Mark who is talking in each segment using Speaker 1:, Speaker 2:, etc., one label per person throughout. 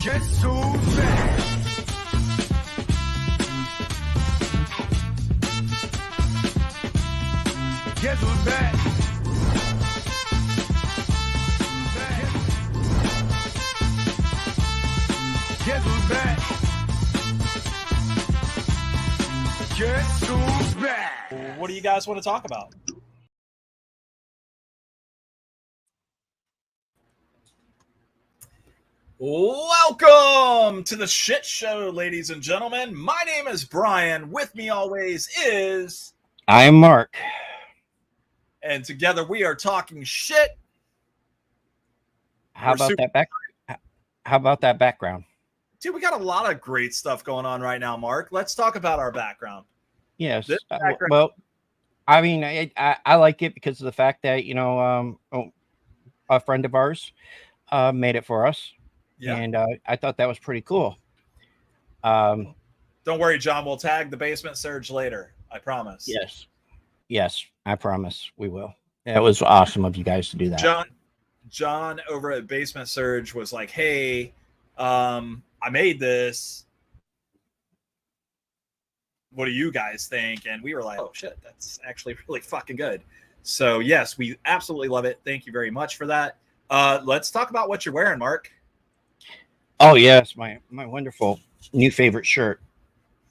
Speaker 1: Guess who's back? Guess who's back? Guess who's back? Guess who's back?
Speaker 2: What do you guys want to talk about? Welcome to the Shit Show, ladies and gentlemen. My name is Brian. With me always is...
Speaker 3: I'm Mark.
Speaker 2: And together we are talking shit.
Speaker 3: How about that background?
Speaker 2: Dude, we got a lot of great stuff going on right now, Mark. Let's talk about our background.
Speaker 3: Yes.
Speaker 2: Background.
Speaker 3: Well, I mean, I like it because of the fact that, a friend of ours made it for us. Yeah. And I thought that was pretty cool.
Speaker 2: Don't worry, John. We'll tag the Basement Surge later. I promise.
Speaker 3: Yes, I promise we will. It was awesome of you guys to do that.
Speaker 2: John over at Basement Surge was like, hey, I made this. What do you guys think? And we were like, oh, shit, that's actually really fucking good. So, yes, we absolutely love it. Thank you very much for that. Let's talk about what you're wearing, Mark.
Speaker 3: Oh, yes, my wonderful new favorite shirt.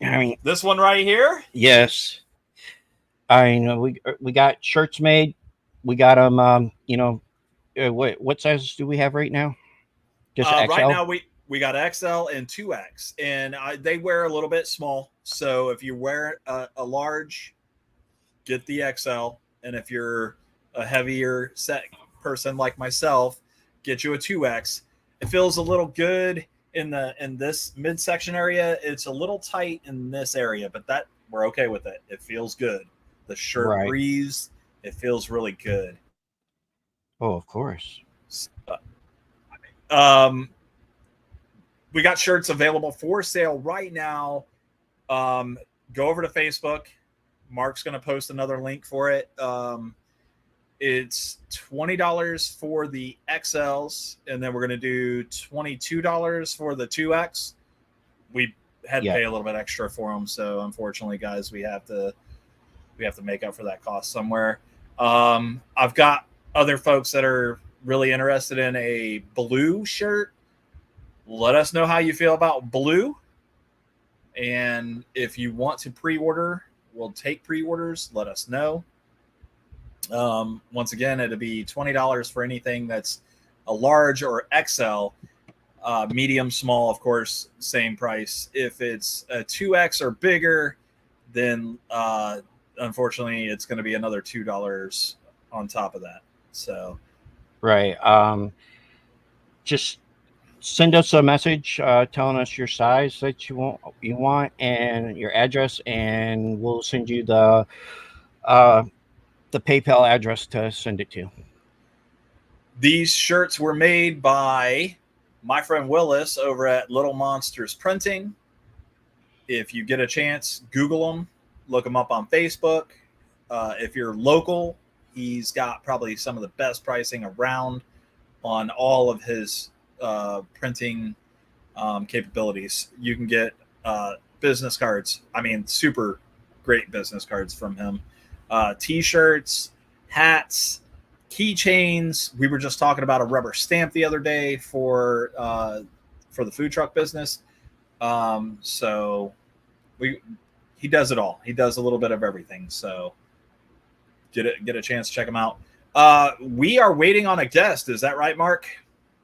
Speaker 3: I mean,
Speaker 2: this one right here?
Speaker 3: Yes. I know we got shirts made. We got them, what sizes do we have right now?
Speaker 2: Just XL? Right now we got XL and 2X, and they wear a little bit small. So if you wear a large, get the XL, and if you're a heavier set person like myself, get you a 2X. It feels a little good in this midsection area. It's a little tight in this area, but that we're okay with it. It feels good. The shirt breathes. It feels really good.
Speaker 3: Oh, of course.
Speaker 2: We got shirts available for sale right now. Go over to Facebook. Mark's going to post another link for it. It's $20 for the XLs, and then we're going to do $22 for the 2X. We had to pay a little bit extra for them, so unfortunately, guys, we have to make up for that cost somewhere. I've got other folks that are really interested in a blue shirt. Let us know how you feel about blue. And if you want to pre-order, we'll take pre-orders. Let us know. Once again, it'll be $20 for anything that's a large or XL. Medium, small, of course, same price. If it's a 2X or bigger, then unfortunately, it's going to be another $2 on top of that. So,
Speaker 3: right. Just send us a message telling us your size that you want and your address, and we'll send you the PayPal address to send it to.
Speaker 2: These shirts were made by my friend Willis over at Little Monsters Printing. If you get a chance, Google them. Look him up on Facebook. If you're local, he's got probably some of the best pricing around on all of his printing capabilities. You can get business cards. I mean, super great business cards from him. T-shirts, hats, keychains. We were just talking about a rubber stamp the other day for the food truck business. So he does it all. He does a little bit of everything. So get a chance to check him out. We are waiting on a guest. Is that right, Mark?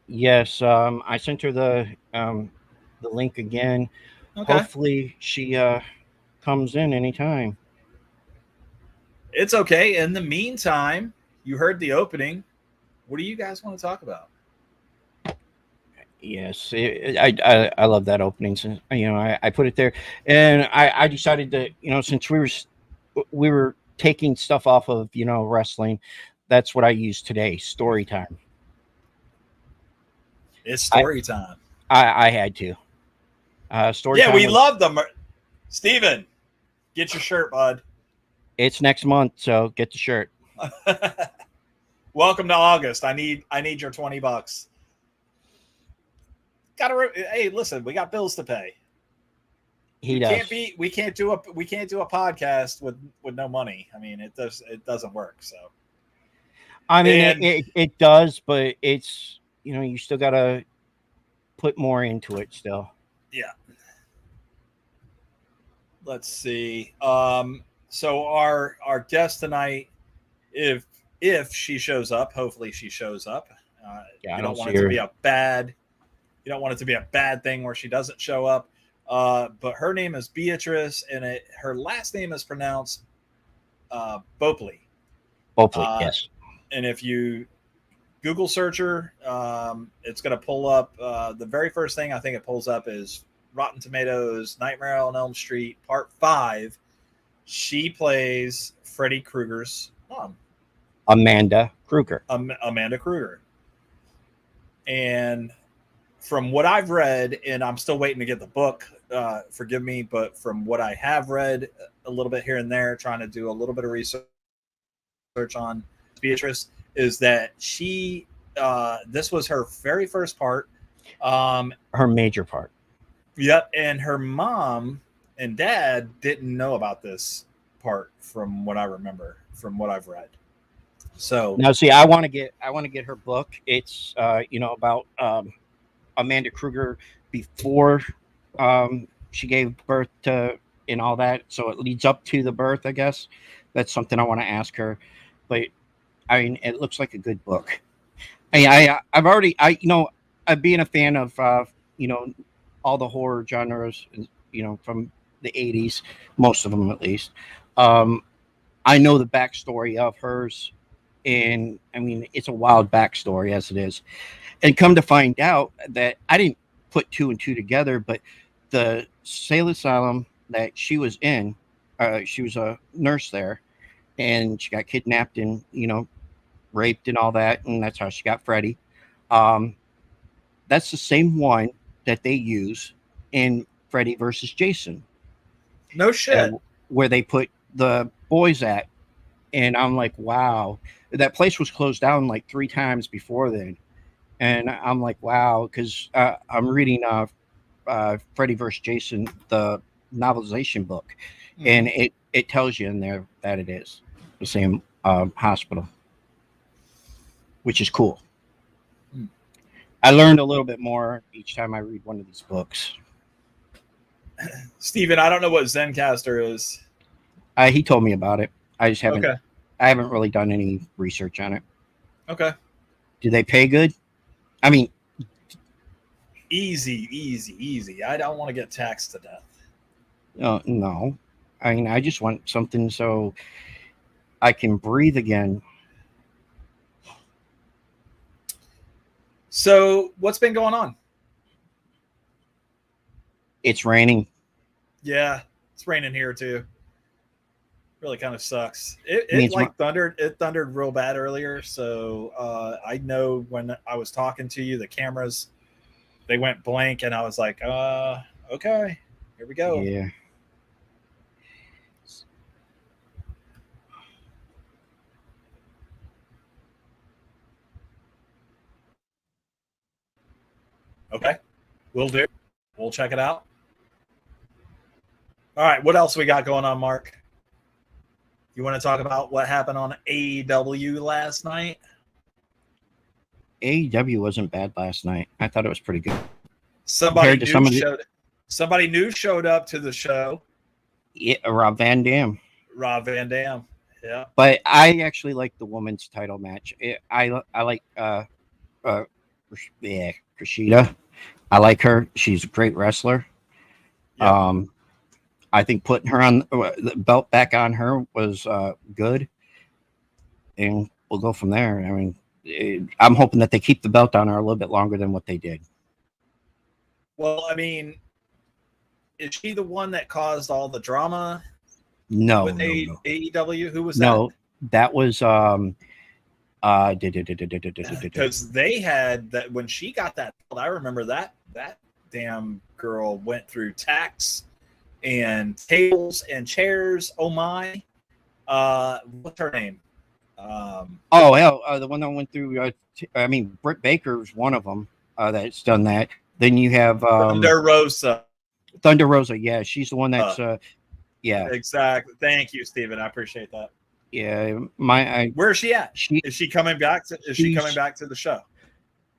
Speaker 3: Yes. I sent her the link again. Okay. Hopefully she comes in anytime.
Speaker 2: It's okay. In the meantime, you heard the opening. What do you guys want to talk about?
Speaker 3: Yes, I love that opening. Since I put it there, and I decided to since we were taking stuff off of wrestling, that's what I use today. Story time.
Speaker 2: It's story time.
Speaker 3: I had to. Story.
Speaker 2: Yeah, we love them. Steven, get your shirt, bud.
Speaker 3: It's next month, so get the shirt.
Speaker 2: Welcome to August. I need your $20. Hey, listen, we got bills to pay.
Speaker 3: He does.
Speaker 2: We can't do a podcast with no money. I mean, it doesn't work. So
Speaker 3: I mean,
Speaker 2: And-
Speaker 3: it does, but it's, you still got to put more into it still.
Speaker 2: yeah. Let's see. So our guest tonight, if she shows up, hopefully she shows up.
Speaker 3: Yeah,
Speaker 2: you don't want it to be a bad. You don't want it to be a bad thing where she doesn't show up. But her name is Beatrice, and her last name is pronounced Boepple.
Speaker 3: Hopefully, yes.
Speaker 2: And if you Google search her, it's going to pull up the very first thing I think it pulls up is Rotten Tomatoes, Nightmare on Elm Street, Part 5. She plays Freddy Krueger's mom,
Speaker 3: Amanda Krueger.
Speaker 2: Amanda Krueger. And from what I've read, and I'm still waiting to get the book, forgive me, but from what I have read a little bit here and there, trying to do a little bit of research on Beatrice, is that she, this was her very first part.
Speaker 3: Her major part.
Speaker 2: Yep. And her mom and dad didn't know about this part from what I remember, from what I've read. So
Speaker 3: now, see, I want to get her book. It's about Amanda Krueger before she gave birth to and all that. So it leads up to the birth, I guess. That's something I want to ask her. But I mean, it looks like a good book. I've already, being a fan of all the horror genres, from the 80s, most of them at least. I know the backstory of hers, and I mean, it's a wild backstory as it is. And come to find out that I didn't put two and two together, but the sale asylum that she was in, she was a nurse there, and she got kidnapped and raped and all that, and that's how she got Freddy. That's the same one that they use in Freddy versus Jason.
Speaker 2: no shit.
Speaker 3: Where they put the boys at. And I'm like, wow, that place was closed down like 3 times before then. And I'm like, wow, because I'm reading Freddy vs. Jason, the novelization book, and it tells you in there that it is the same hospital, which is cool. I learned a little bit more each time I read one of these books.
Speaker 2: Steven, I don't know what Zencaster is.
Speaker 3: He told me about it. I just haven't.
Speaker 2: Okay.
Speaker 3: I haven't really done any research on it.
Speaker 2: Okay.
Speaker 3: Do they pay good? I mean,
Speaker 2: easy. I don't want to get taxed to death.
Speaker 3: No. I mean, I just want something so I can breathe again.
Speaker 2: So, what's been going on?
Speaker 3: It's raining.
Speaker 2: Yeah, it's raining here too. Really kind of sucks. It thundered real bad earlier. So I know when I was talking to you, the cameras, they went blank, and I was like, okay, here we go.
Speaker 3: Yeah.
Speaker 2: Okay, we'll do. We'll check it out. All right, what else we got going on, Mark? You want to talk about what happened on AEW last night?
Speaker 3: AEW wasn't bad last night. I thought it was pretty good.
Speaker 2: Somebody new showed up to the show.
Speaker 3: Yeah, Rob Van Dam.
Speaker 2: Yeah.
Speaker 3: But I actually like the women's title match. I like Kushida. I like her. She's a great wrestler. Yep. I think putting her on the belt back on her was good, and we'll go from there. I mean, I'm hoping that they keep the belt on her a little bit longer than what they did.
Speaker 2: Well, I mean, is she the one that caused all the drama?
Speaker 3: No,
Speaker 2: with AEW. Who was that?
Speaker 3: No, that was
Speaker 2: because they had that when she got that belt. I remember that damn girl went through tax and tables and chairs. Oh my! What's her name?
Speaker 3: The one that went through. Britt Baker's one of them that's done that. Then you have
Speaker 2: Thunder Rosa.
Speaker 3: Thunder Rosa. Yeah, she's the one that's yeah,
Speaker 2: Exactly. Thank you, Steven. I appreciate that.
Speaker 3: yeah.
Speaker 2: Where is she at?
Speaker 3: She
Speaker 2: Is she coming back to? Is she coming back to the show?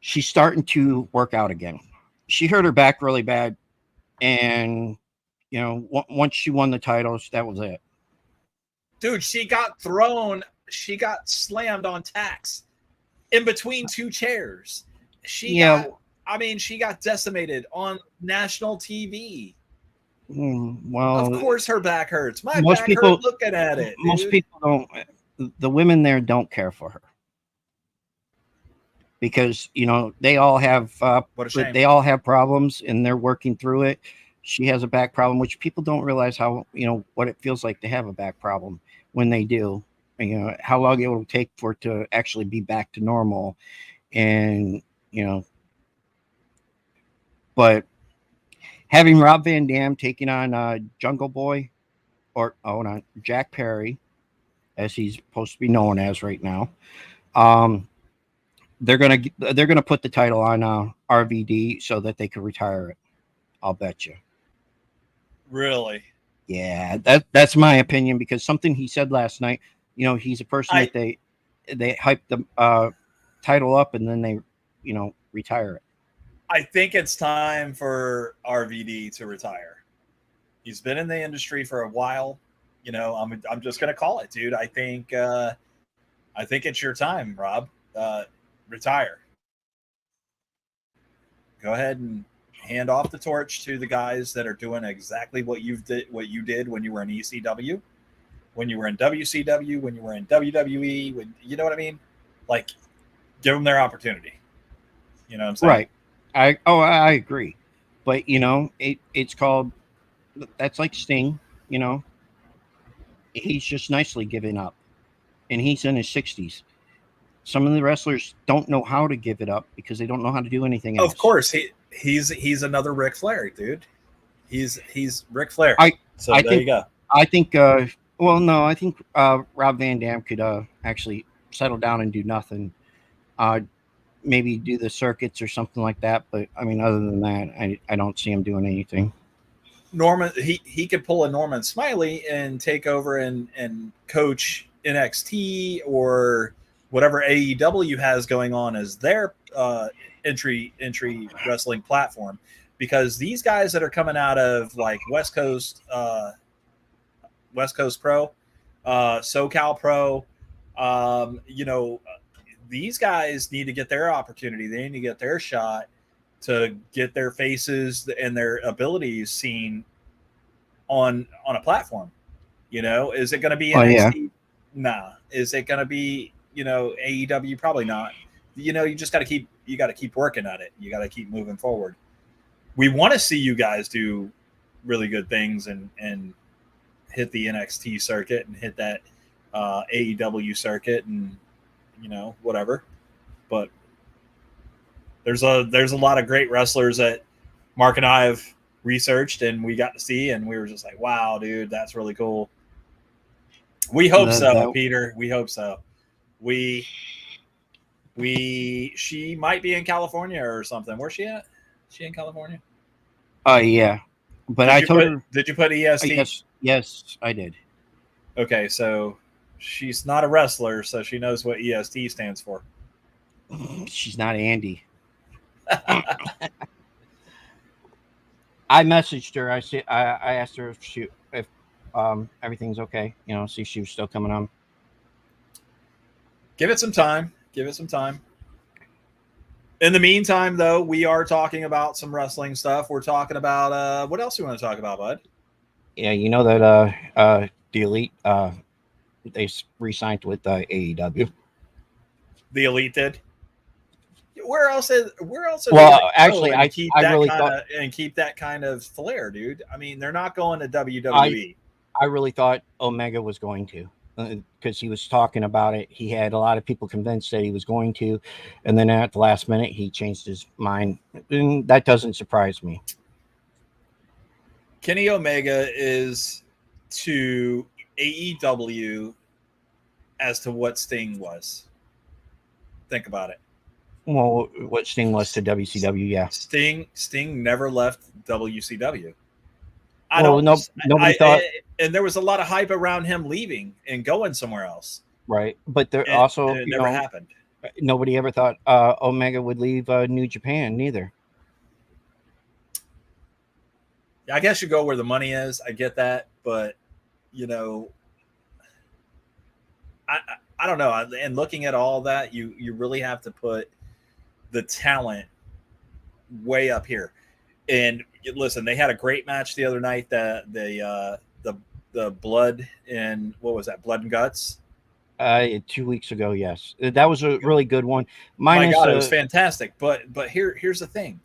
Speaker 3: she's starting to work out again. She hurt her back really bad, and you know, once she won the titles, that was it.
Speaker 2: Dude, she got thrown. She got slammed on tacks in between two chairs. She got. I mean, she got decimated on national TV.
Speaker 3: Well,
Speaker 2: of course, her back hurts. My
Speaker 3: most
Speaker 2: back
Speaker 3: people
Speaker 2: hurt looking at it.
Speaker 3: Most
Speaker 2: Dude.
Speaker 3: people don't. The women there don't care for her because you know they all have
Speaker 2: What a shame.
Speaker 3: they all have problems and they're working through it. She has a back problem, which people don't realize how what it feels like to have a back problem when they do. You know how long it will take for it to actually be back to normal, and but having Rob Van Dam taking on Jungle Boy, or Jack Perry, as he's supposed to be known as right now, they're gonna put the title on RVD so that they can retire it. I'll bet you.
Speaker 2: Really?
Speaker 3: Yeah, that's my opinion because something he said last night. He's a person that they hype the title up and then they retire it.
Speaker 2: I think it's time for RVD to retire. He's been in the industry for a while. I'm just gonna call it, dude. I think it's your time, Rob. Retire. Go ahead and hand off the torch to the guys that are doing exactly what you did when you were in ECW, when you were in WCW, when you were in WWE. When you know what I mean? Like, give them their opportunity. You know what I'm saying?
Speaker 3: Right. I agree, but it's called. That's like Sting. He's just nicely giving up, and he's in his 60s. Some of the wrestlers don't know how to give it up because they don't know how to do anything else.
Speaker 2: Of course, he's another Ric Flair, dude. He's Ric Flair. There you go.
Speaker 3: I think. I think Rob Van Dam could actually settle down and do nothing. Maybe do the circuits or something like that. But I mean, other than that, I don't see him doing anything.
Speaker 2: Norman, he could pull a Norman Smiley and take over and coach NXT or whatever AEW has going on as their entry wrestling platform, because these guys that are coming out of like West Coast Pro, SoCal Pro, these guys need to get their opportunity. They need to get their shot to get their faces and their abilities seen on a platform. Is it going to be NXT?
Speaker 3: Yeah.
Speaker 2: Nah. Is it going to be AEW? Probably not. You just got to keep working at it. You got to keep moving forward. We want to see you guys do really good things and hit the NXT circuit and hit that AEW circuit and whatever. But there's a lot of great wrestlers that Mark and I have researched and we got to see, and we were just like, wow, dude, that's really cool. We hope so, Peter. We hope so. She might be in California or something. Where's she at? Is she in California?
Speaker 3: Yeah. But I told her.
Speaker 2: Did you put EST?
Speaker 3: Yes, I did.
Speaker 2: Okay, so she's not a wrestler, so she knows what EST stands for.
Speaker 3: She's not Andy. I messaged her. I asked her if everything's okay. See if she was still coming on.
Speaker 2: Give it some time. In the meantime, though, we are talking about some wrestling stuff. We're talking about what else do you want to talk about, bud?
Speaker 3: Yeah, that the Elite they re-signed with AEW.
Speaker 2: The Elite did. Where else?
Speaker 3: Well, actually, I really thought
Speaker 2: and keep that kind of flair, dude. I mean, they're not going to WWE.
Speaker 3: I really thought Omega was going to, because he was talking about it. He had a lot of people convinced that he was going to, and then at the last minute, he changed his mind. And that doesn't surprise me.
Speaker 2: Kenny Omega is to AEW as to what Sting was. Think about it.
Speaker 3: Well, what Sting was to WCW, yeah.
Speaker 2: Sting never left WCW. I
Speaker 3: Well,
Speaker 2: don't.
Speaker 3: no, nobody thought
Speaker 2: And there was a lot of hype around him leaving and going somewhere else,
Speaker 3: right, but there
Speaker 2: and
Speaker 3: also,
Speaker 2: it never happened.
Speaker 3: nobody ever thought Omega would leave New Japan neither.
Speaker 2: I guess you go where the money is. I get that, but you know, I don't know. And looking at all that, you really have to put the talent way up here. And listen, they had a great match the other night. The blood and what was that? Blood and guts.
Speaker 3: 2 weeks ago, yes, that was a really good one.
Speaker 2: My
Speaker 3: Minus,
Speaker 2: God, it was fantastic. But here's the thing: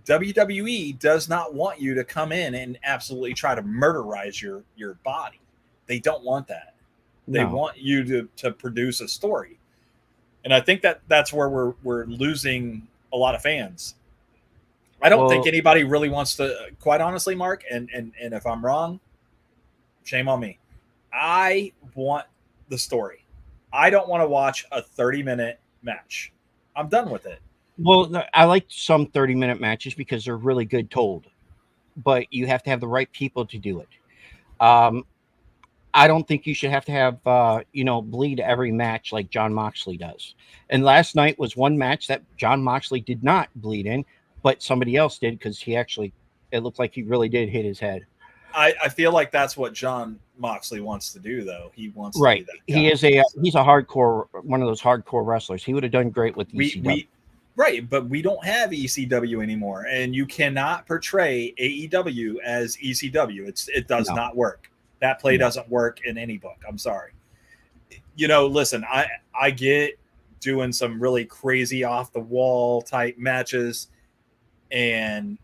Speaker 2: WWE does not want you to come in and absolutely try to murderize your body. They don't want that. They
Speaker 3: no.
Speaker 2: want you to produce a story. And I think that's where we're losing a lot of fans. I don't think anybody really wants to, quite honestly, Mark, and if I'm wrong, shame on me. I want the story. I don't want to watch a 30-minute match. I'm done with it.
Speaker 3: Well, I like some 30-minute matches because they're really good told, but you have to have the right people to do it. I don't think you should have to have bleed every match like John Moxley does. And last night was one match that John Moxley did not bleed in, but somebody else did because it looked like he really did hit his head.
Speaker 2: I feel like that's what John Moxley wants to do, though. He wants to be that guy.
Speaker 3: He's a hardcore, one of those hardcore wrestlers. He would have done great with ECW.
Speaker 2: Right, but we don't have ECW anymore, and you cannot portray AEW as ECW. It does not work. That play doesn't work in any book. I'm sorry. Listen, I get doing some really crazy off the wall type matches and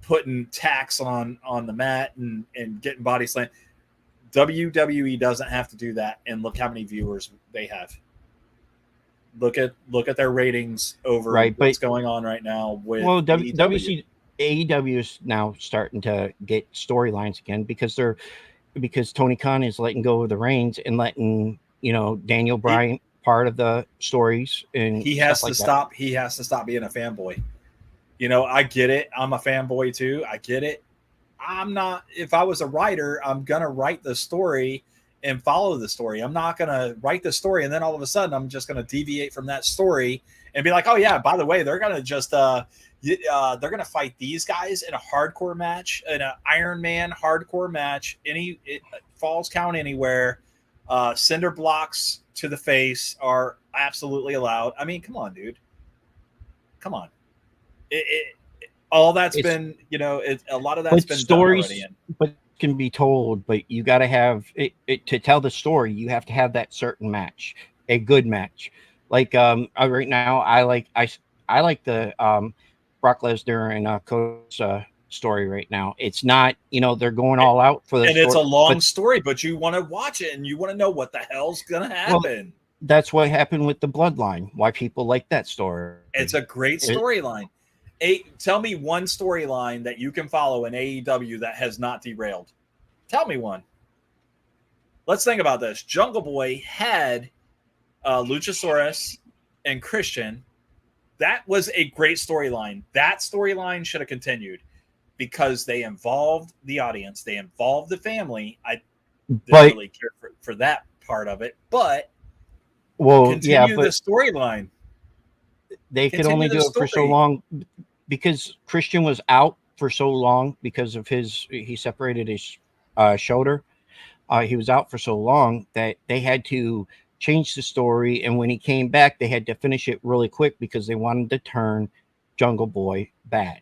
Speaker 2: putting tacks on the mat and getting body slam. WWE doesn't have to do that, and look how many viewers they have. Look at their ratings over what's going on right now with
Speaker 3: AEW is now starting to get storylines again because Tony Khan is letting go of the reins and letting Daniel Bryan part of the stories, and
Speaker 2: he has to stop. He has to stop being a fanboy. I get it. I'm a fanboy too. I get it. I'm not. If I was a writer, I'm gonna write the story and follow the story. I'm not gonna write the story and then all of a sudden I'm just gonna deviate from that story and be like, oh yeah, by the way, they're gonna just they're gonna fight these guys in a hardcore match, in an Iron Man hardcore match. Falls count anywhere. Cinder blocks to the face are absolutely allowed. I mean, come on, dude. Come on. All that's been, a lot of that's been
Speaker 3: stories,
Speaker 2: done already.
Speaker 3: But can be told, but you got to have it to tell the story. You have to have that certain match, a good match. Like right now, I like the Brock Lesnar and Cody's story right now. It's not, they're going all out for the
Speaker 2: and it's a long story, but you want to watch it and you want to know what the hell's gonna happen.
Speaker 3: Well, that's what happened with the Bloodline. Why people like that story?
Speaker 2: It's a great storyline. Tell me one storyline that you can follow in AEW that has not derailed. Tell me one. Let's think about this. Jungle Boy had Luchasaurus and Christian. That was a great storyline. That storyline should have continued because they involved the audience. They involved the family. I didn't really care for that part of it. But continue the storyline.
Speaker 3: They could only do it for so long because Christian was out for so long because of he separated his shoulder. He was out for so long that they had to change the story. And when he came back, they had to finish it really quick because they wanted to turn Jungle Boy bad.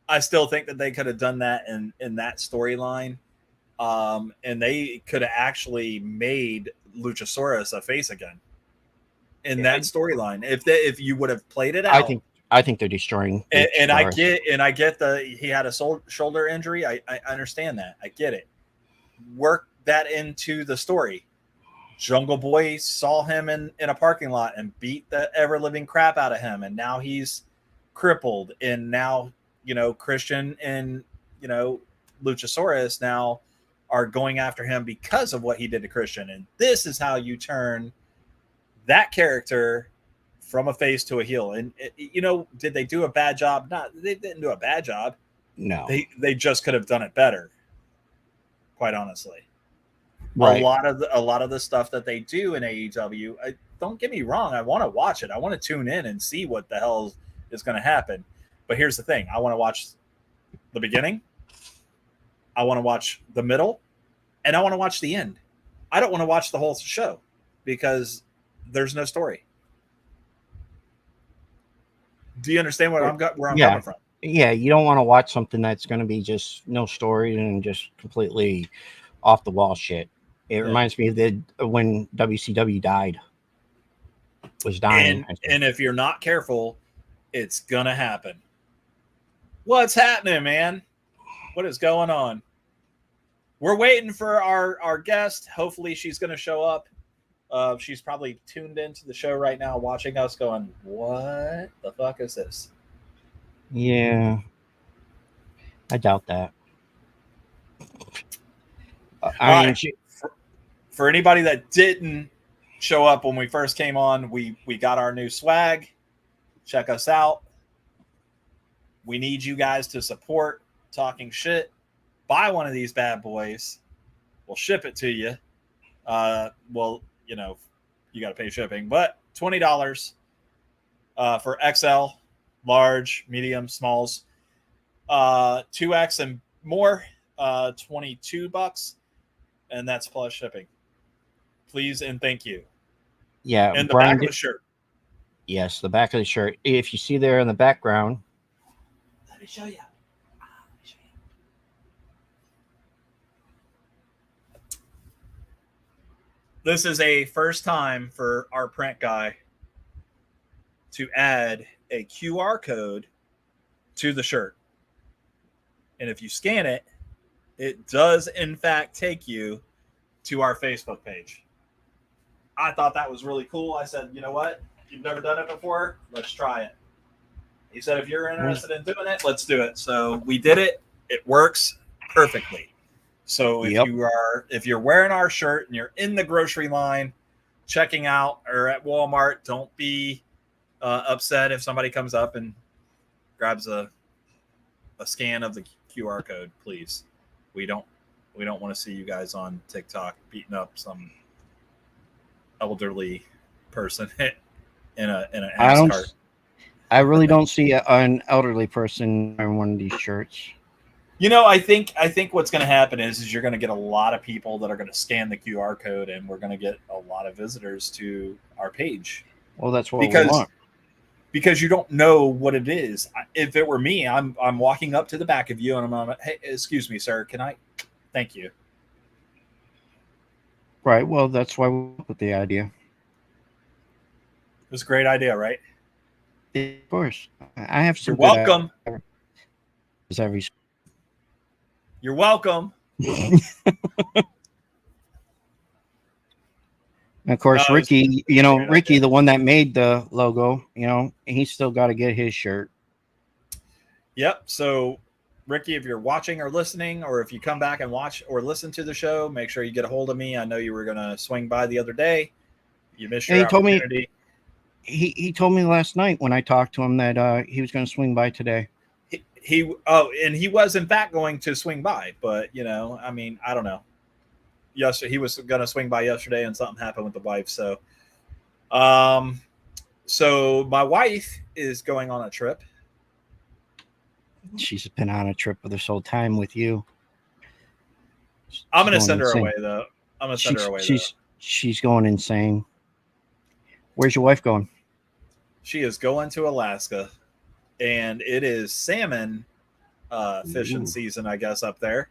Speaker 2: I still think that they could have done that in that storyline. And they could have actually made Luchasaurus a face again. In that storyline, if you would have played it out,
Speaker 3: I think they're destroying.
Speaker 2: And I get he had a shoulder injury. I understand that. I get it. Work that into the story. Jungle Boy saw him in a parking lot and beat the ever living crap out of him, and now he's crippled. And now Christian and Luchasaurus now are going after him because of what he did to Christian. And this is how you turn that character from a face to a heel. And did they do a bad job? Not, they didn't do a bad job.
Speaker 3: No.
Speaker 2: They just could have done it better. Quite honestly,
Speaker 3: Right.
Speaker 2: a lot of the stuff that they do in AEW, don't get me wrong, I want to watch it. I want to tune in and see what the hell is going to happen. But here's the thing: I want to watch the beginning, I want to watch the middle, and I want to watch the end. I don't want to watch the whole show because there's no story. Do you understand where I'm coming from?
Speaker 3: Yeah, you don't want to watch something that's going to be just no story and just completely off the wall shit. It reminds me of when WCW was dying.
Speaker 2: And if you're not careful, it's going to happen. What's happening, man? What is going on? We're waiting for our guest. Hopefully she's going to show up. She's probably tuned into the show right now, watching us going, what the fuck is this?
Speaker 3: Yeah. I doubt that. I mean,
Speaker 2: for anybody that didn't show up when we first came on, we got our new swag. Check us out. We need you guys to support Talking Shit. Buy one of these bad boys. We'll ship it to you. You got to pay shipping, but $20 for XL, large, medium, smalls, 2X and more, $22, and that's plus shipping. Please and thank you.
Speaker 3: Yeah,
Speaker 2: and the back of the shirt.
Speaker 3: Yes, the back of the shirt. If you see there in the background,
Speaker 2: let me show you. This is a first time for our print guy to add a QR code to the shirt. And if you scan it, it does in fact take you to our Facebook page. I thought that was really cool. I said, you know what? You've never done it before. Let's try it. He said, if you're interested in doing it, let's do it. So we did it. It works perfectly. So if you're wearing our shirt and you're in the grocery line, checking out or at Walmart, don't be upset if somebody comes up and grabs a scan of the QR code, please. We don't want to see you guys on TikTok beating up some elderly person in an ass cart.
Speaker 3: I really don't see an elderly person wearing one of these shirts.
Speaker 2: I think what's going to happen is you're going to get a lot of people that are going to scan the QR code, and we're going to get a lot of visitors to our page.
Speaker 3: Well, that's what we want.
Speaker 2: Because you don't know what it is. If it were me, I'm walking up to the back of you, and I'm like, hey, excuse me, sir, can I? Thank you.
Speaker 3: Right. Well, that's why we put the idea.
Speaker 2: It was a great idea, right?
Speaker 3: Of course. I have some.
Speaker 2: You're welcome. You're welcome.
Speaker 3: Of course, Ricky, Ricky, the one that made the logo, he's still got to get his shirt.
Speaker 2: Yep. So, Ricky, if you're watching or listening, or if you come back and watch or listen to the show, make sure you get a hold of me. I know you were going to swing by the other day. You missed your opportunity.
Speaker 3: He told me last night when I talked to him that he was going to swing by today.
Speaker 2: And he was in fact going to swing by, but I don't know. Yesterday he was going to swing by yesterday, and something happened with the wife. So, so my wife is going on a trip.
Speaker 3: She's been on a trip with this whole time with you.
Speaker 2: I'm going to send her away though.
Speaker 3: She's going insane. Where's your wife going?
Speaker 2: She is going to Alaska. And it is salmon fishing season, I guess, up there.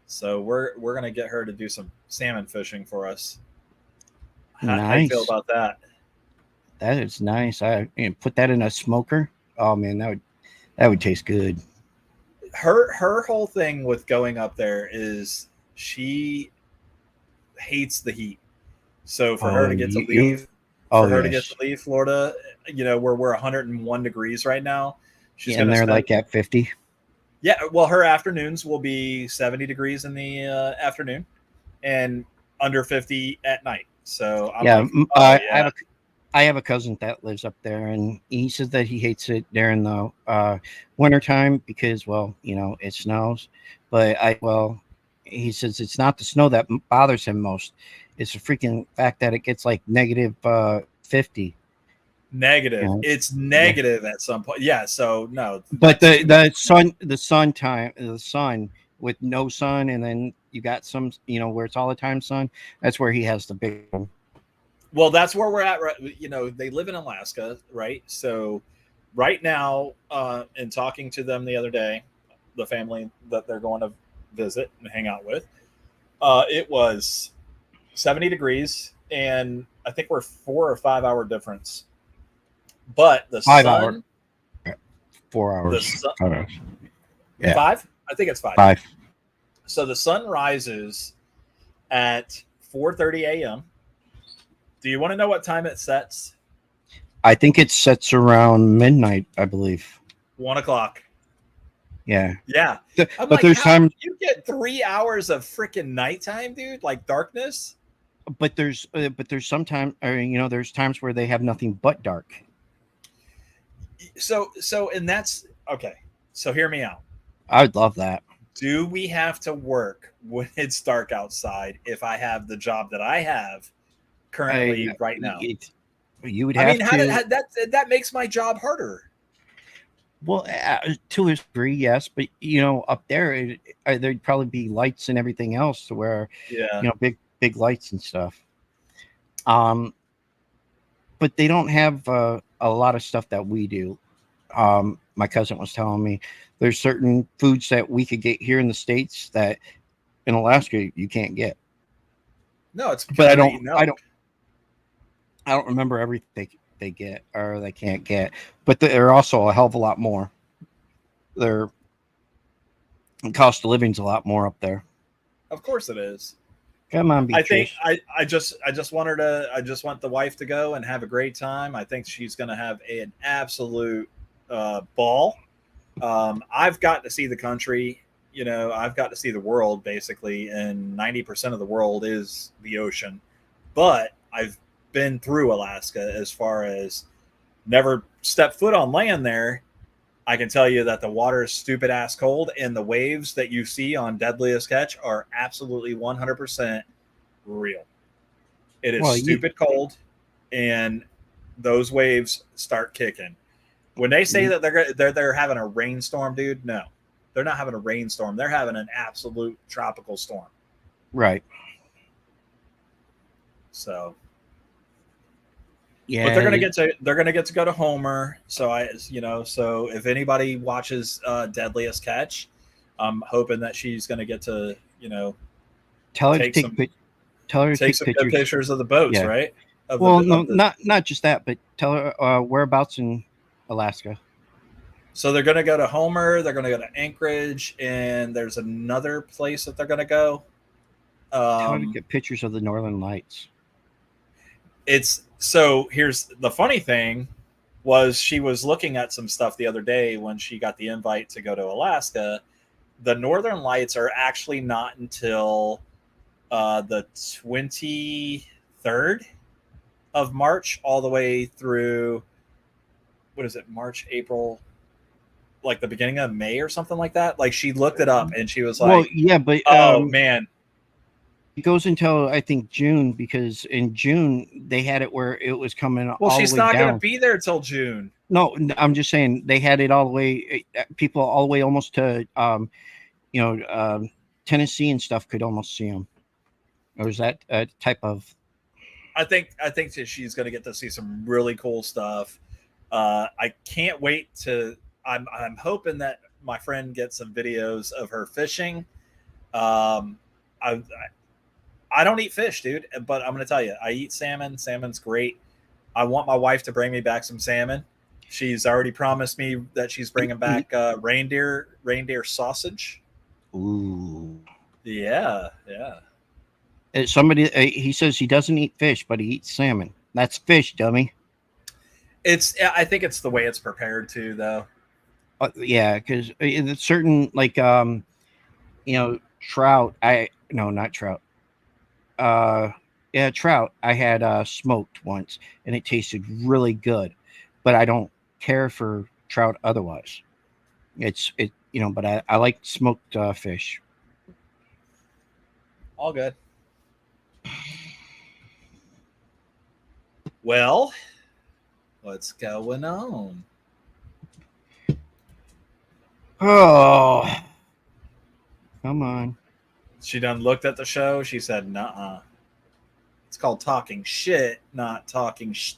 Speaker 2: So we're gonna get her to do some salmon fishing for us.
Speaker 3: Nice.
Speaker 2: How do you feel about that?
Speaker 3: That is nice. I put that in a smoker. Oh man, that would taste good.
Speaker 2: Her whole thing with going up there is she hates the heat. So for her to get to leave. To get to leave Florida, where we're 101 degrees right now. She's
Speaker 3: and they're like at 50.
Speaker 2: Yeah, well, her afternoons will be 70 degrees in the afternoon and under 50 at night. So
Speaker 3: I I have a cousin that lives up there, and he says that he hates it there in the wintertime because, well, it snows. But he says it's not the snow that bothers him most. It's the freaking fact that it gets like negative 50.
Speaker 2: Negative. It's
Speaker 3: Yeah.
Speaker 2: negative at some point. Yeah. So no,
Speaker 3: But
Speaker 2: that's too much.
Speaker 3: the sun with no sun, and then you got some, where it's all the time sun. That's where he has the big one.
Speaker 2: Well, that's where we're at. Right. They live in Alaska, right? So right now, in talking to them the other day, the family that they're going to visit and hang out with, it was 70 degrees, and I think we're 4 or 5 hour difference. But the
Speaker 3: 5 hour,
Speaker 2: sun,
Speaker 3: 4 hours,
Speaker 2: the sun,
Speaker 3: 5 hours. Yeah,
Speaker 2: five. I think it's five.
Speaker 3: 5.
Speaker 2: So the sun rises at 4:30 a.m. Do you want to know what time it sets?
Speaker 3: I think it sets around midnight, I believe.
Speaker 2: 1 o'clock.
Speaker 3: Yeah.
Speaker 2: Yeah. I'm
Speaker 3: But
Speaker 2: like,
Speaker 3: there's
Speaker 2: how
Speaker 3: times,
Speaker 2: you get 3 hours of freaking nighttime, dude? Like darkness?
Speaker 3: but there's sometimes, or there's times where they have nothing but dark.
Speaker 2: And that's okay. So hear me out.
Speaker 3: I would love that.
Speaker 2: Do we have to work when it's dark outside if I have the job that I have currently right now?
Speaker 3: You would
Speaker 2: I
Speaker 3: have
Speaker 2: mean,
Speaker 3: to.
Speaker 2: that makes my job harder.
Speaker 3: Well, to a degree, yes, but up there, there'd probably be lights and everything else to where,
Speaker 2: Yeah.
Speaker 3: big lights and stuff. But they don't have a lot of stuff that we do. My cousin was telling me there's certain foods that we could get here in the States that in Alaska you can't get.
Speaker 2: No, it's because
Speaker 3: But
Speaker 2: they're eating elk.
Speaker 3: I don't remember everything they get or they can't get. But they're also a hell of a lot more. Their cost of living's a lot more up there.
Speaker 2: Of course it is.
Speaker 3: Come on,
Speaker 2: I think
Speaker 3: Beatrice.
Speaker 2: I just want her to I just want the wife to go and have a great time. I think she's going to have an absolute ball. I've got to see the country. I've got to see the world basically, and 90% of the world is the ocean. But I've been through Alaska as far as never stepped foot on land there. I can tell you that the water is stupid ass cold, and the waves that you see on Deadliest Catch are absolutely 100% real. It is stupid cold, and those waves start kicking. When they say that they're having a rainstorm, dude, no, they're not having a rainstorm. They're having an absolute tropical storm.
Speaker 3: Right.
Speaker 2: So,
Speaker 3: yeah,
Speaker 2: but they're gonna get to go to Homer. So if anybody watches Deadliest Catch, I'm hoping that she's gonna get to
Speaker 3: tell her
Speaker 2: take
Speaker 3: to
Speaker 2: some
Speaker 3: take
Speaker 2: good
Speaker 3: pictures.
Speaker 2: pictures of the boats,
Speaker 3: Yeah.
Speaker 2: right?
Speaker 3: Not just that, but tell her whereabouts in Alaska.
Speaker 2: So they're gonna go to Homer. They're gonna go to Anchorage, and there's another place that they're gonna go.
Speaker 3: Tell her to get pictures of the Northern Lights.
Speaker 2: Here's the funny thing was she was looking at some stuff the other day when she got the invite to go to Alaska. The Northern Lights are actually not until the 23rd of March all the way through, what is it, March, April, like the beginning of May or something like that. Like she looked it up and she was like,
Speaker 3: well, yeah, but
Speaker 2: oh man,
Speaker 3: it goes until I think June, because in June they had it where it was coming
Speaker 2: well,
Speaker 3: all
Speaker 2: she's
Speaker 3: the way
Speaker 2: not
Speaker 3: down.
Speaker 2: going to be there till June.
Speaker 3: No, I'm just saying they had it all the way. People all the way almost to Tennessee and stuff could almost see them. Or is that a type of?
Speaker 2: I think that she's going to get to see some really cool stuff. I can't wait to. I'm hoping that my friend gets some videos of her fishing. I don't eat fish, dude, but I'm going to tell you, I eat salmon. Salmon's great. I want my wife to bring me back some salmon. She's already promised me that she's bringing back reindeer sausage.
Speaker 3: Ooh.
Speaker 2: Yeah.
Speaker 3: Somebody he says he doesn't eat fish, but he eats salmon. That's fish, dummy.
Speaker 2: I think it's the way it's prepared too, though.
Speaker 3: Yeah, because it's certain trout. No, not trout. Yeah, trout. I had smoked once, and it tasted really good, but I don't care for trout otherwise. But I like smoked fish.
Speaker 2: All good. Well, what's going on?
Speaker 3: Oh, come on.
Speaker 2: She done looked at the show. She said, "Nuh-uh." It's called talking shit, not talking sh.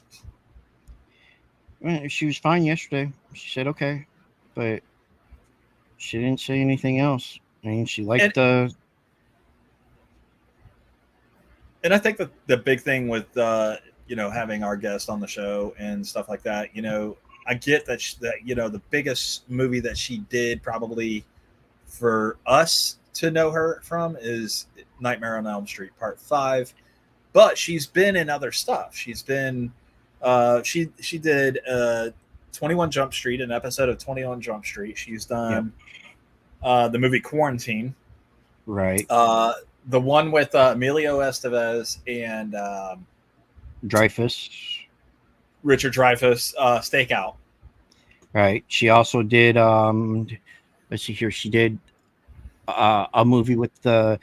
Speaker 3: She was fine yesterday. She said okay, but she didn't say anything else. I mean, she liked
Speaker 2: And
Speaker 3: the.
Speaker 2: and I think that the big thing with having our guest on the show and stuff like that, I get that the biggest movie that she did probably for us to know her from is Nightmare on Elm Street Part 5, but she's been in other stuff. She's been she did 21 Jump Street, an episode of 21 Jump Street. She's done the movie Quarantine.
Speaker 3: Right.
Speaker 2: The one with Emilio Estevez and
Speaker 3: Dreyfus.
Speaker 2: Richard Dreyfuss, Stakeout.
Speaker 3: Right. She also did. Let's see here. She did a movie with the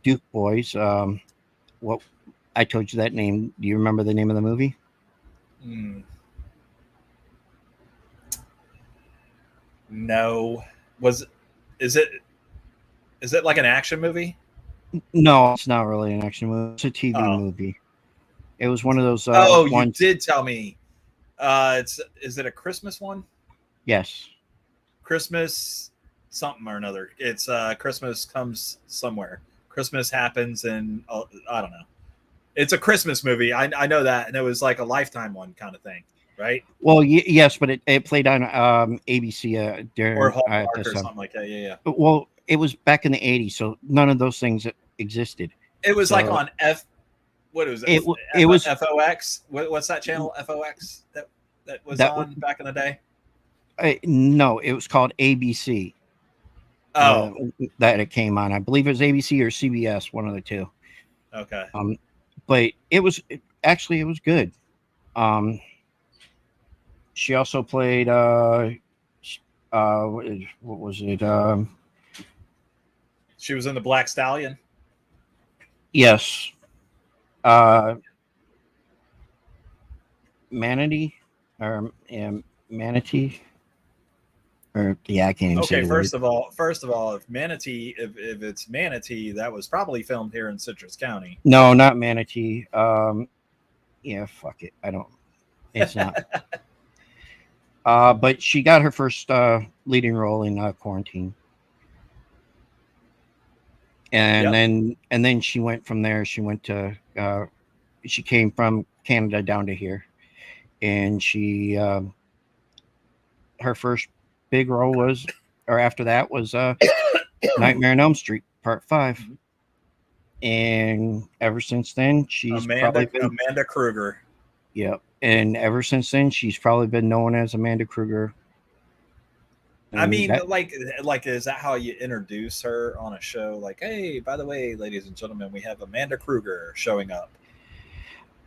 Speaker 3: Duke Boys. What I told you that name. Do you remember the name of the movie?
Speaker 2: No. Is it like an action movie?
Speaker 3: No, it's not really an action movie. It's a TV movie. It was one of those.
Speaker 2: You did tell me. Is it a Christmas one?
Speaker 3: Yes.
Speaker 2: Christmas something or another. It's Christmas comes somewhere. Christmas happens, and I don't know. It's a Christmas movie. I know that, and it was like a Lifetime one kind of thing, right?
Speaker 3: Well, yes, but it played on ABC during
Speaker 2: or Hallmark or something like that. Yeah.
Speaker 3: Well, it was back in the 80s, so none of those things existed.
Speaker 2: It was like on What was it? It was FOX. What's that channel? FOX that was on back in the day.
Speaker 3: No, it was called ABC.
Speaker 2: Oh,
Speaker 3: that it came on. I believe it was ABC or CBS, one of the two.
Speaker 2: Okay.
Speaker 3: But it was good. She also played what was it?
Speaker 2: She was in the Black Stallion.
Speaker 3: Yes. Manatee or Manatee. Or I can't even say.
Speaker 2: Okay, first of all, if Manatee, if it's Manatee, that was probably filmed here in Citrus County.
Speaker 3: No, not Manatee. Yeah, fuck it. I don't. It's not. But she got her first leading role in Quarantine, and then she went from there. She went to. She came from Canada down to here, and she her first big role was, or after that was Nightmare on Elm Street Part 5. Mm-hmm. And ever since then, she's probably been
Speaker 2: Amanda Krueger.
Speaker 3: Yep. And ever since then, she's probably been known as Amanda Krueger.
Speaker 2: And I mean, like, is that how you introduce her on a show? Like, hey, by the way, ladies and gentlemen, we have Amanda Krueger showing up.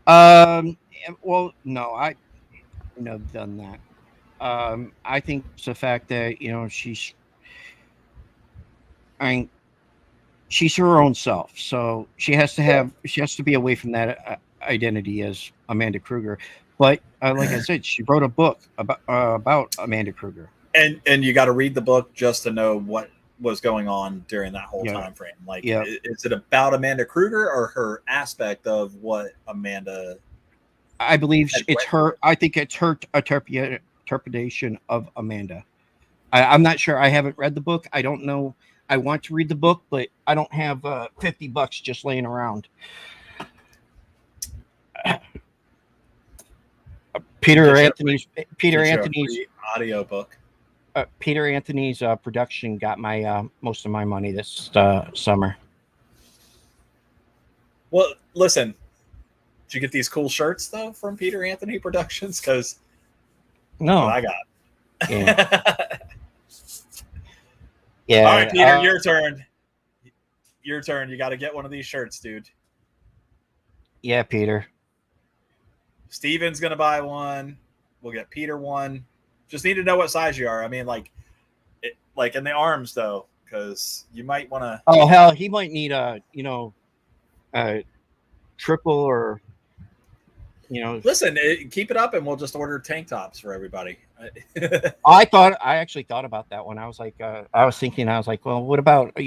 Speaker 3: Well, no, I've done that. I think it's the fact that she's her own self, so she has to be away from that identity as Amanda Krueger. But like I said, she wrote a book about Amanda Krueger,
Speaker 2: and you got to read the book just to know what was going on during that whole time frame. Like, is it about Amanda Krueger or her aspect of what Amanda?
Speaker 3: I believe it's her. I think it's her interpretation of Amanda. I'm not sure. I haven't read the book. I don't know. I want to read the book, but I don't have $50 just laying around. Peter Anthony's
Speaker 2: audiobook.
Speaker 3: Peter Anthony's production got my most of my money this summer.
Speaker 2: Well, listen, did you get these cool shirts though from Peter Anthony Productions? Because
Speaker 3: no,
Speaker 2: I got.
Speaker 3: Yeah. Yeah.
Speaker 2: All right, Peter, your turn. Your turn. You got to get one of these shirts, dude.
Speaker 3: Yeah, Peter.
Speaker 2: Steven's gonna buy one. We'll get Peter one. Just need to know what size you are. I mean, like in the arms though, because you might want to.
Speaker 3: Oh hell, he might need a triple or
Speaker 2: Listen, keep it up, and we'll just order tank tops for everybody.
Speaker 3: I actually thought about that one. I was like, I was like, well, what about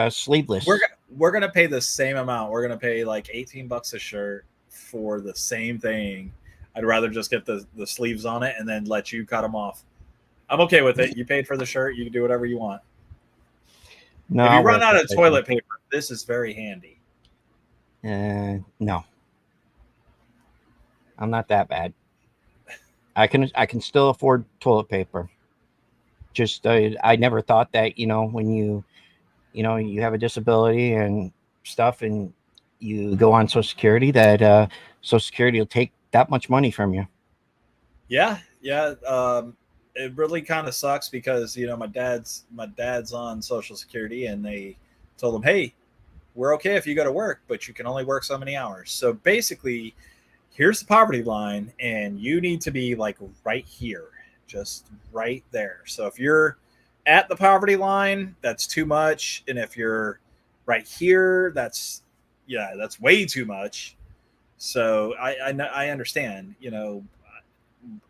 Speaker 3: sleeveless?
Speaker 2: We're gonna pay the same amount. We're gonna pay like $18 a shirt for the same thing. I'd rather just get the sleeves on it and then let you cut them off. I'm okay with it. You paid for the shirt. You can do whatever you want.
Speaker 3: No,
Speaker 2: if you run out of toilet paper, this is very handy.
Speaker 3: No, I'm not that bad. I can still afford toilet paper. Just I never thought that when you have a disability and stuff, and you go on Social Security, that Social Security will take that much money from you.
Speaker 2: Yeah. It really kind of sucks because my dad's on Social Security, and they told him, hey, we're okay if you go to work, but you can only work so many hours. So basically, here's the poverty line, and you need to be like right here, just right there. So if you're at the poverty line, that's too much, and if you're right here, that's way too much. So I understand.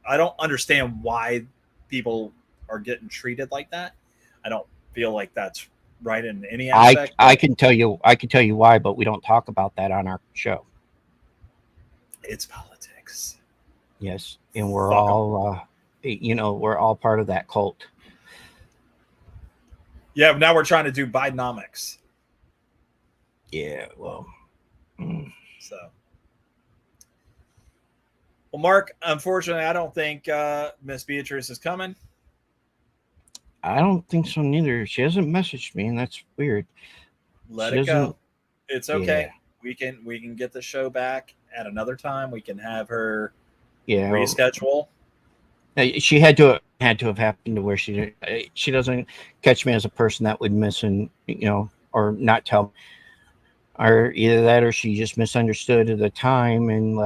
Speaker 2: I don't understand why people are getting treated like that. I don't feel like that's right in any aspect.
Speaker 3: I can tell you why, but we don't talk about that on our show.
Speaker 2: It's politics.
Speaker 3: Yes, and we're all we're all part of that cult.
Speaker 2: Yeah, now we're trying to do Bidenomics.
Speaker 3: Yeah, well.
Speaker 2: So, well, Mark, unfortunately, I don't think Miss Beatrice is coming.
Speaker 3: I don't think so neither. She hasn't messaged me, and that's weird.
Speaker 2: Let it go. It's okay. Yeah. We can get the show back at another time. We can have her reschedule.
Speaker 3: She had to have happened to where she doesn't catch me as a person that would miss and or not tell, or either that or she just misunderstood at the time, and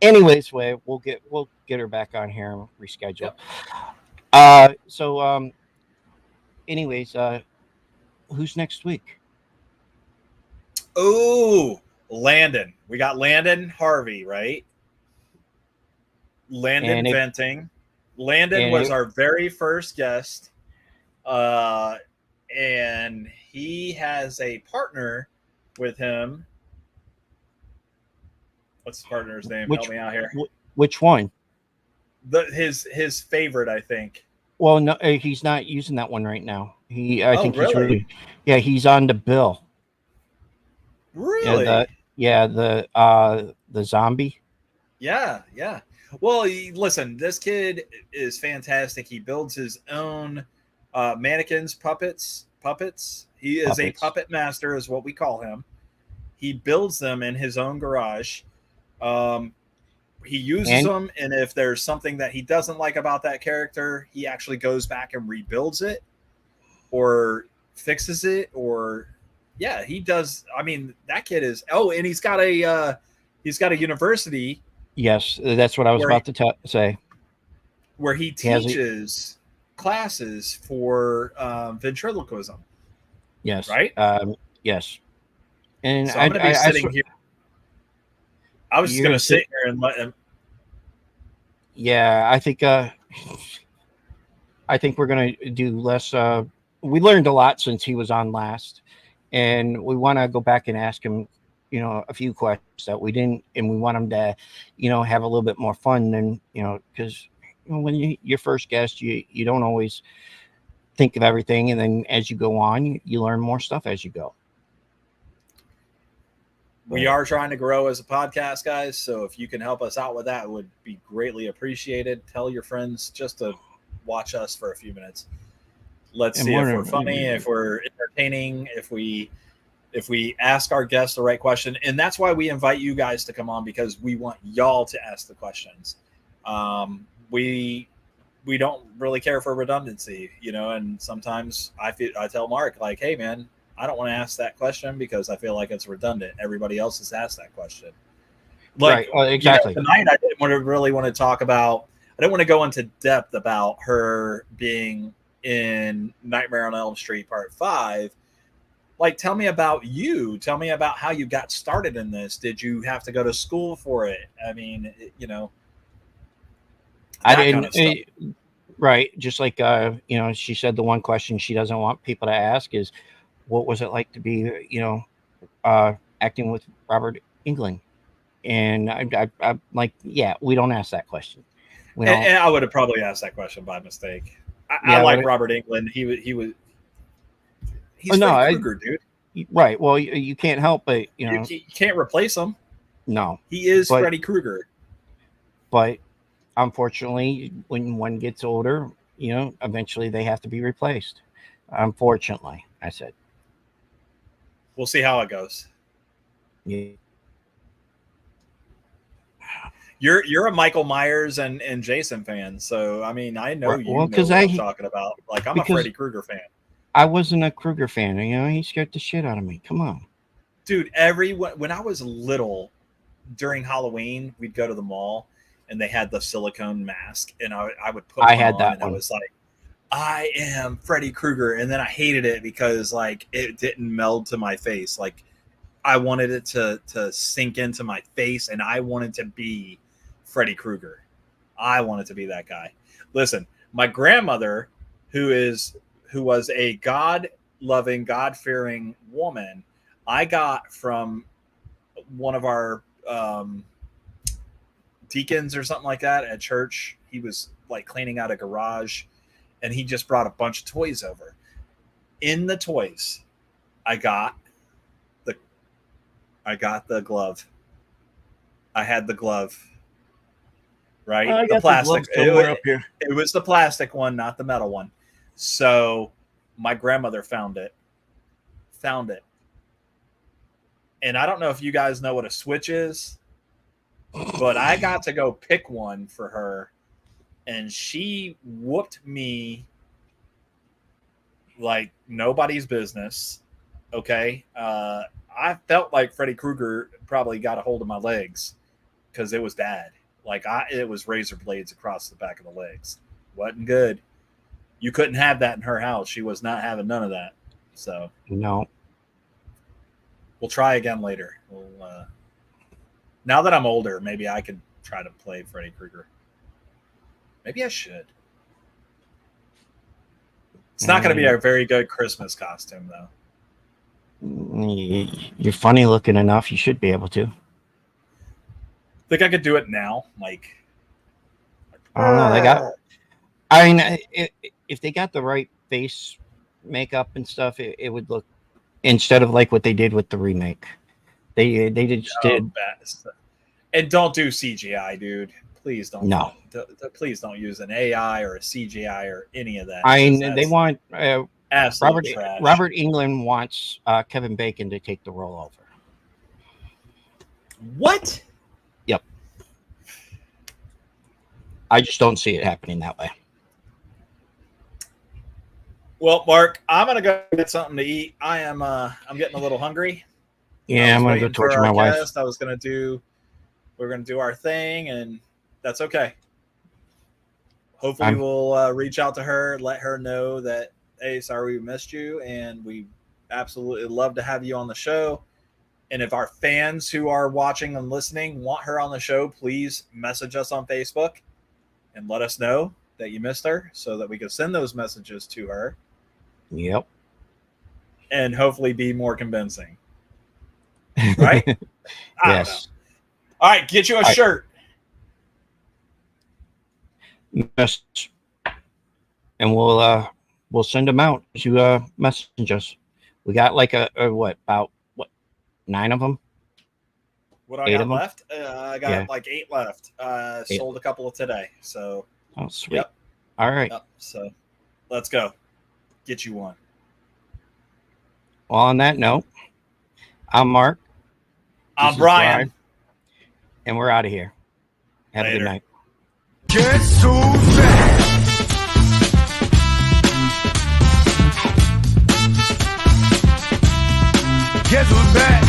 Speaker 3: anyways, we'll get her back on here and reschedule. Yep. Anyways, who's next week?
Speaker 2: Oh, Landon. We got Landon Harvey, right? Landon Venting. Landon was our very first guest. And he has a partner with him. What's the partner's name? Help me out here.
Speaker 3: Which one?
Speaker 2: His favorite, I think.
Speaker 3: Well, no, he's not using that one right now. I think
Speaker 2: really?
Speaker 3: He's on the bill.
Speaker 2: Really?
Speaker 3: The zombie.
Speaker 2: Yeah. Well, listen, this kid is fantastic. He builds his own mannequins, puppets. He is a puppet master, is what we call him. He builds them in his own garage. He uses them, and if there's something that he doesn't like about that character, he actually goes back and rebuilds it or fixes it, or he does. I mean, that kid is and he's got a university.
Speaker 3: Yes, that's what I was about to say.
Speaker 2: Where he teaches classes for ventriloquism.
Speaker 3: Yes.
Speaker 2: Right?
Speaker 3: Yes. And
Speaker 2: so I'm going to be sitting here. I was just going to sit here and let him.
Speaker 3: Yeah, I think we're going to do less. We learned a lot since he was on last, and we want to go back and ask him, a few questions that we didn't, and we want him to, have a little bit more fun than, because when you're first guest, you don't always think of everything, and then as you go on, you learn more stuff as you go.
Speaker 2: We are trying to grow as a podcast, guys, so if you can help us out with that, it would be greatly appreciated. Tell your friends just to watch us for a few minutes. Let's see if we're funny, if we're entertaining, if we ask our guests the right question. And that's why we invite you guys to come on, because we want y'all to ask the questions. We don't really care for redundancy, and sometimes I tell Mark, like, hey man, I don't want to ask that question because I feel like it's redundant. Everybody else has asked that question.
Speaker 3: Right. Exactly.
Speaker 2: Tonight, I didn't really want to talk about. I didn't want to go into depth about her being in Nightmare on Elm Street Part 5. Like, tell me about you. Tell me about how you got started in this. Did you have to go to school for it? I mean,
Speaker 3: I didn't. Right. Just like, she said the one question she doesn't want people to ask is, what was it like to be, acting with Robert Englund? And I'm like, yeah, we don't ask that question.
Speaker 2: And I would have probably asked that question by mistake. I like Robert Englund. He's Freddy Krueger, dude.
Speaker 3: Right. Well, you can't help but,
Speaker 2: you can't replace him.
Speaker 3: No.
Speaker 2: He is Freddy Krueger.
Speaker 3: But unfortunately, when one gets older, eventually they have to be replaced. Unfortunately, I said.
Speaker 2: We'll see how it goes.
Speaker 3: Yeah.
Speaker 2: You're a Michael Myers and Jason fan, so I mean I know you know what I'm talking about. Like I'm a Freddy Krueger fan.
Speaker 3: I wasn't a Krueger fan. He scared the shit out of me. Come on,
Speaker 2: dude. When I was little, during Halloween, we'd go to the mall and they had the silicone mask, and I would put. I
Speaker 3: that one.
Speaker 2: I was like, I am Freddy Krueger, and then I hated it because like it didn't meld to my face. Like I wanted it to sink into my face, and I wanted to be Freddy Krueger. I wanted to be that guy. Listen, my grandmother, who was a God-loving, God-fearing woman, I got from one of our deacons or something like that at church. He was like cleaning out a garage, and he just brought a bunch of toys over. In the toys, I got the glove. I had the glove. Right? The plastic. It was the plastic one, not the metal one. So my grandmother found it. And I don't know if you guys know what a switch is, but I got to go pick one for her, and she whooped me like nobody's business. Okay. I felt like Freddy Krueger probably got a hold of my legs because it was bad. Like it was razor blades across the back of the legs. Wasn't good. You couldn't have that in her house. She was not having none of that. So
Speaker 3: no.
Speaker 2: We'll try again later. Now that I'm older, maybe I could try to play Freddy Krueger. Maybe I should. It's not going to be a very good Christmas costume, though.
Speaker 3: You're funny looking enough. You should be able to.
Speaker 2: Think I could do it now? Like,
Speaker 3: I don't know. I mean, if they got the right face makeup and stuff, it would look, instead of like what they did with the remake. They did.
Speaker 2: And don't do CGI, dude. Please don't.
Speaker 3: No.
Speaker 2: Please don't use an AI or a CGI or any of that.
Speaker 3: I mean, they want
Speaker 2: Robert
Speaker 3: Englund wants Kevin Bacon to take the role over.
Speaker 2: What?
Speaker 3: Yep. I just don't see it happening that way.
Speaker 2: Well, Mark, I'm gonna go get something to eat. I'm getting a little hungry.
Speaker 3: Yeah, I'm gonna go torture my wife.
Speaker 2: We're gonna do our thing, and that's okay. Hopefully, we'll reach out to her, let her know that, hey, sorry we missed you, and we absolutely love to have you on the show. And if our fans who are watching and listening want her on the show, please message us on Facebook and let us know that you missed her so that we can send those messages to her.
Speaker 3: Yep.
Speaker 2: And hopefully be more convincing. Right?
Speaker 3: Yes.
Speaker 2: All right, get you a shirt.
Speaker 3: Message. And we'll send them out to message us. We got like about 9 of them?
Speaker 2: What I got left? I got like 8 left. Sold a couple of today. So.
Speaker 3: Oh, sweet. Yep. All right.
Speaker 2: Yep. So let's go. Get you one.
Speaker 3: Well, on that note, I'm Mark.
Speaker 2: I'm Brian.
Speaker 3: And we're out of here. Have a good night.
Speaker 1: Guess who's back? Guess who's back?